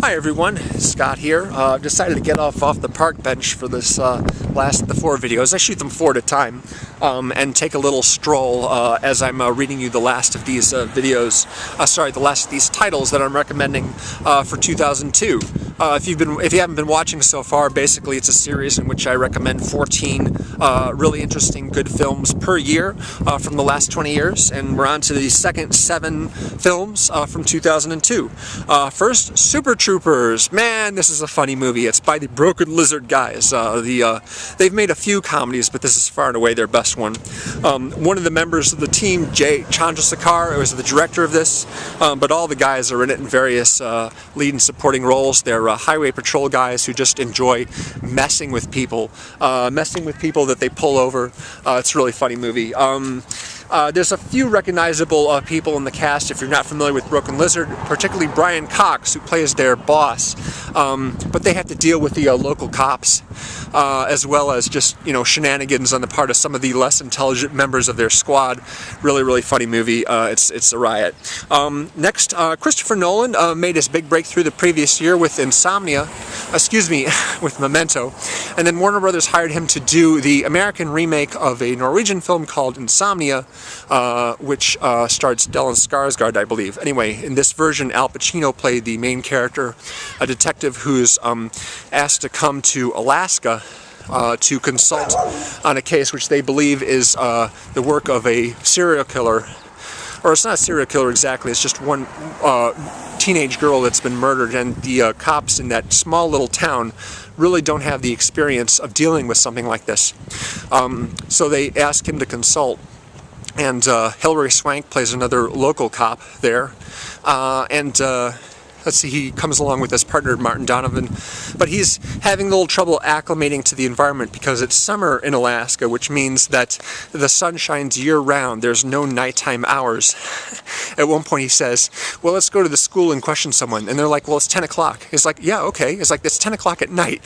Hi everyone, Scott here. Decided to get off the park bench for this last of the 4 videos. I shoot them 4 at a time and take a little stroll as I'm reading you the last of these videos. The last of these titles that I'm recommending for 2002. If you haven't been watching so far, basically it's a series in which I recommend 14 really interesting good films per year from the last 20 years, and we're on to the second 7 films from 2002. First, Super Troopers. Man, this is a funny movie. It's by the Broken Lizard guys. They've made a few comedies, but this is far and away their best one. One of the members of the team, Jay Chandrasekhar, was the director of this, but all the guys are in it in various lead and supporting roles. They're highway patrol guys who just enjoy messing with people that they pull over. It's a really funny movie. There's a few recognizable people in the cast if you're not familiar with Broken Lizard, particularly Brian Cox, who plays their boss. But they have to deal with the local cops, as well as just, shenanigans on the part of some of the less intelligent members of their squad. Really funny movie. It's a riot. Next, Christopher Nolan made his big breakthrough the previous year with with Memento, and then Warner Brothers hired him to do the American remake of a Norwegian film called Insomnia, which stars Stellan Skarsgård, I believe. Anyway, in this version, Al Pacino played the main character, a detective who's asked to come to Alaska to consult on a case which they believe is the work of a serial killer. Or it's not a serial killer exactly, it's just one teenage girl that's been murdered, and the cops in that small little town really don't have the experience of dealing with something like this. So they ask him to consult, and Hilary Swank plays another local cop there, let's see, he comes along with his partner, Martin Donovan, but he's having a little trouble acclimating to the environment because it's summer in Alaska, which means that the sun shines year-round. There's no nighttime hours. At one point he says, well, let's go to the school and question someone. And they're like, well, it's 10 o'clock. He's like, yeah, okay. It's like, it's 10 o'clock at night.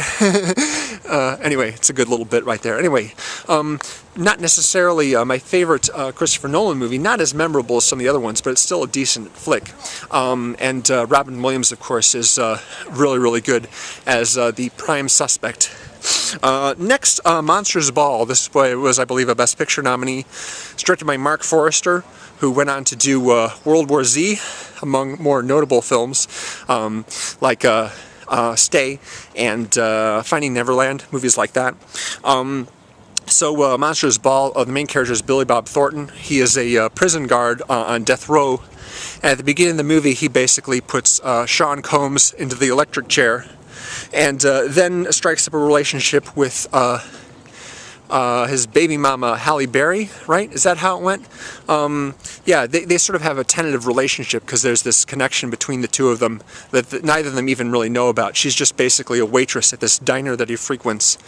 Anyway, it's a good little bit right there. Anyway, not necessarily my favorite Christopher Nolan movie, not as memorable as some of the other ones, but it's still a decent flick. And Robin Williams, of course, is really good as the prime suspect. Next, Monsters Ball. This was, I believe, a Best Picture nominee. It's directed by Mark Forrester, who went on to do World War Z, among more notable films, like Stay and Finding Neverland, movies like that. Monsters Ball, the main character is Billy Bob Thornton. He is a prison guard on death row. And at the beginning of the movie, he basically puts Sean Combs into the electric chair, and then strikes up a relationship with his baby mama, Halle Berry, right? Is that how it went? Yeah, they sort of have a tentative relationship because there's this connection between the two of them that neither of them even really know about. She's just basically a waitress at this diner that he frequents.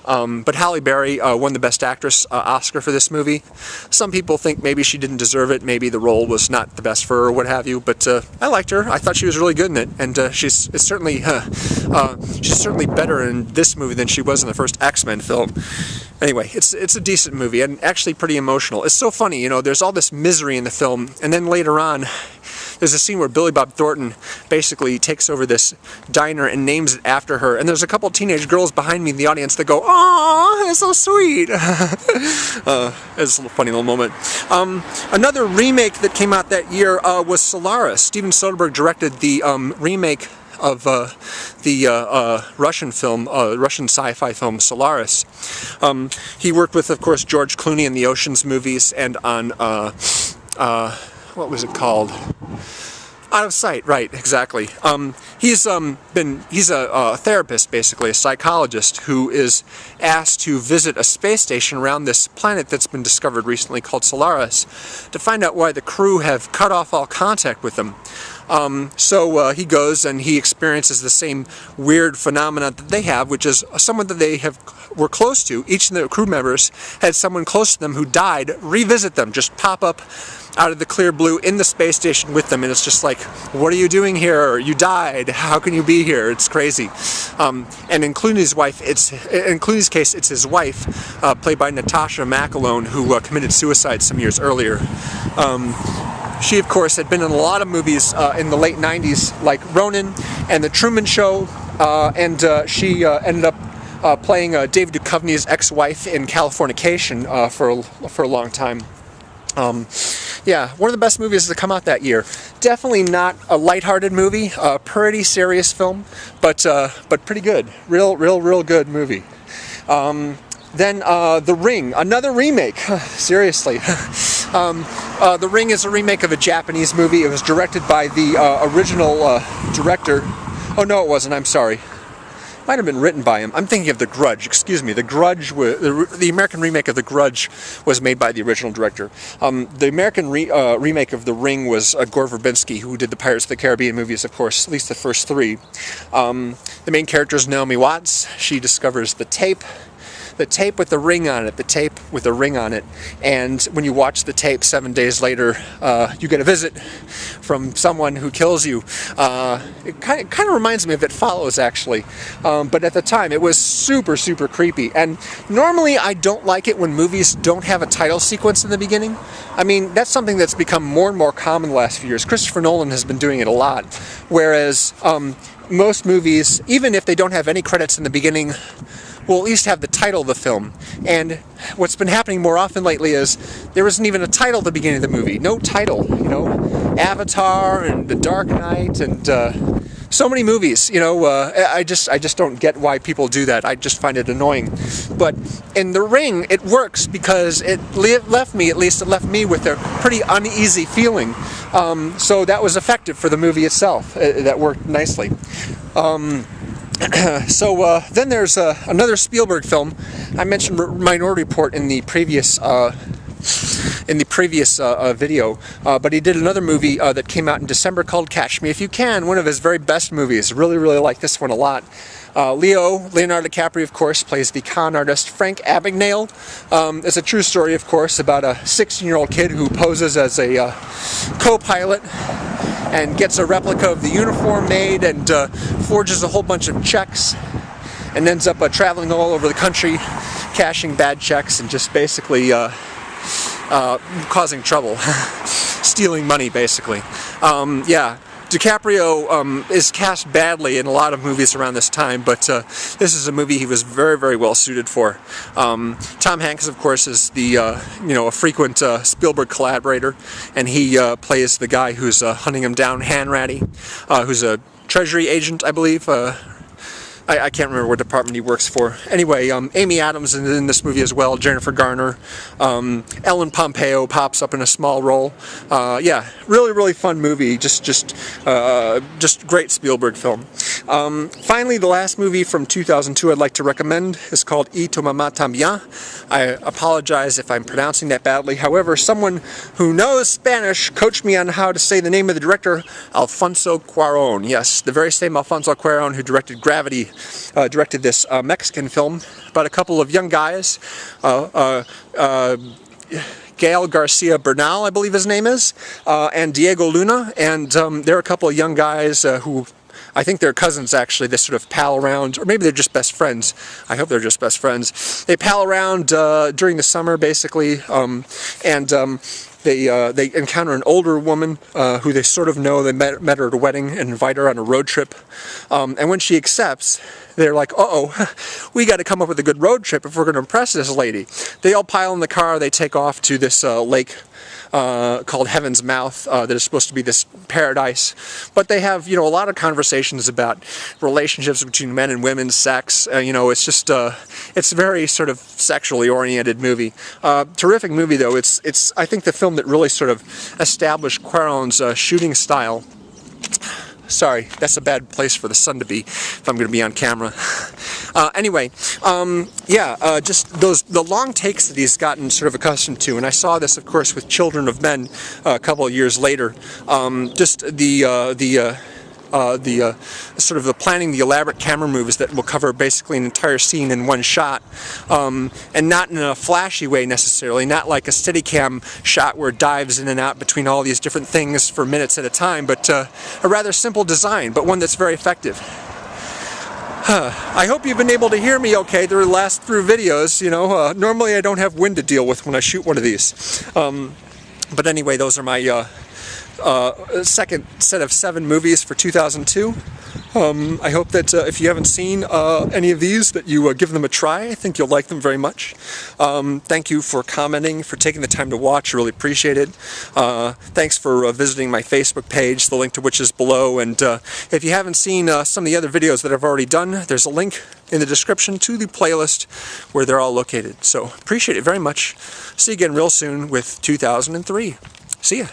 But Halle Berry won the Best Actress Oscar for this movie. Some people think maybe she didn't deserve it, maybe the role was not the best for her or what have you, but I liked her. I thought she was really good in it, and she's certainly better in this movie than she was in the first X-Men film. Anyway, it's a decent movie and actually pretty emotional. It's so funny, there's all this misery in the film, and then later on there's a scene where Billy Bob Thornton basically takes over this diner and names it after her, and there's a couple teenage girls behind me in the audience that go, "Aw, it's so sweet." It's a little funny little moment. Another remake that came out that year was Solaris. Steven Soderbergh directed the remake of the Russian film, Russian sci-fi film Solaris. He worked with, of course, George Clooney in the Ocean's movies and on, what was it called? Out of Sight, right, exactly. He's a therapist, basically, a psychologist, who is asked to visit a space station around this planet that's been discovered recently called Solaris to find out why the crew have cut off all contact with them. He goes and he experiences the same weird phenomenon that they have, which is someone that they were close to. Each of the crew members had someone close to them who died revisit them, just pop up out of the clear blue in the space station with them, and it's just like, what are you doing here? You died. How can you be here? It's crazy. And in Clooney's case, it's his wife, played by Natasha McElhone, who committed suicide some years earlier. She, of course, had been in a lot of movies in the late 90s, like Ronin and The Truman Show, and she ended up playing David Duchovny's ex-wife in Californication for a long time. Yeah, one of the best movies to come out that year. Definitely not a lighthearted movie, a pretty serious film, but pretty good. Real good movie. Then The Ring, another remake. Seriously. The Ring is a remake of a Japanese movie. It was directed by the original director. Oh no, it wasn't. I'm sorry. Might have been written by him. I'm thinking of The Grudge. Excuse me. The Grudge, the American remake of The Grudge, was made by the original director. The American remake of The Ring was Gore Verbinski, who did the Pirates of the Caribbean movies, of course, at least the first 3. The main character is Naomi Watts. She discovers the tape with the ring on it, and when you watch the tape 7 days later, you get a visit from someone who kills you. It kind of reminds me of It Follows, actually, but at the time it was super creepy. And normally I don't like it when movies don't have a title sequence in the beginning. I mean, that's something that's become more and more common the last few years. Christopher Nolan has been doing it a lot, whereas most movies, even if they don't have any credits in the beginning, will at least have the title of the film. And what's been happening more often lately is there isn't even a title at the beginning of the movie. No title, you know. Avatar and The Dark Knight and so many movies, you know. I just don't get why people do that. I just find it annoying. But in The Ring, it works because it left me with a pretty uneasy feeling. So that was effective for the movie itself. That worked nicely. So then there's another Spielberg film. I mentioned Minority Report in the previous video, but he did another movie that came out in December called Catch Me If You Can, one of his very best movies. Really like this one a lot. Leonardo DiCaprio, of course, plays the con artist Frank Abagnale. It's a true story, of course, about a 16-year-old kid who poses as a co-pilot and gets a replica of the uniform made and forges a whole bunch of checks and ends up traveling all over the country, cashing bad checks and just basically causing trouble, stealing money, basically. Yeah. DiCaprio is cast badly in a lot of movies around this time, but this is a movie he was very well suited for. Tom Hanks, of course, is the a frequent Spielberg collaborator, and he plays the guy who's hunting him down, Hanratty, who's a Treasury agent, I believe. I can't remember what department he works for. Anyway, Amy Adams is in this movie as well, Jennifer Garner. Ellen Pompeo pops up in a small role. Yeah, really fun movie. Just great Spielberg film. Finally, the last movie from 2002 I'd like to recommend is called Y tu mamá también. I apologize if I'm pronouncing that badly. However, someone who knows Spanish coached me on how to say the name of the director, Alfonso Cuarón. Yes, the very same Alfonso Cuarón who directed Gravity. Directed this Mexican film about a couple of young guys, Gael Garcia Bernal, I believe his name is, and Diego Luna, and they're a couple of young guys who, I think they're cousins actually. They sort of pal around, or maybe they're just best friends. I hope they're just best friends. They pal around during the summer, basically, they encounter an older woman who they sort of know. They met her at a wedding and invite her on a road trip. And when she accepts, they're like, uh-oh, we got to come up with a good road trip if we're going to impress this lady. They all pile in the car. They take off to this lake called Heaven's Mouth that is supposed to be this paradise. But they have, a lot of conversations about relationships between men and women, sex. It's just, it's a very sort of sexually oriented movie. Terrific movie, though. It's I think the film that really sort of established Cuarón's shooting style. Sorry, that's a bad place for the sun to be if I'm going to be on camera. Anyway, just the long takes that he's gotten sort of accustomed to, and I saw this, of course, with Children of Men a couple of years later. Just the sort of the planning, the elaborate camera moves that will cover basically an entire scene in one shot, and not in a flashy way necessarily, not like a Steadicam shot where it dives in and out between all these different things for minutes at a time, but a rather simple design, but one that's very effective. I hope you've been able to hear me okay through the last through videos. Normally I don't have wind to deal with when I shoot one of these. But anyway, those are my second set of 7 movies for 2002. I hope that if you haven't seen any of these, that you give them a try. I think you'll like them very much. Thank you for commenting, for taking the time to watch. I really appreciate it. Thanks for visiting my Facebook page, the link to which is below. And if you haven't seen some of the other videos that I've already done, there's a link in the description to the playlist where they're all located. So appreciate it very much. See you again real soon with 2003. See ya.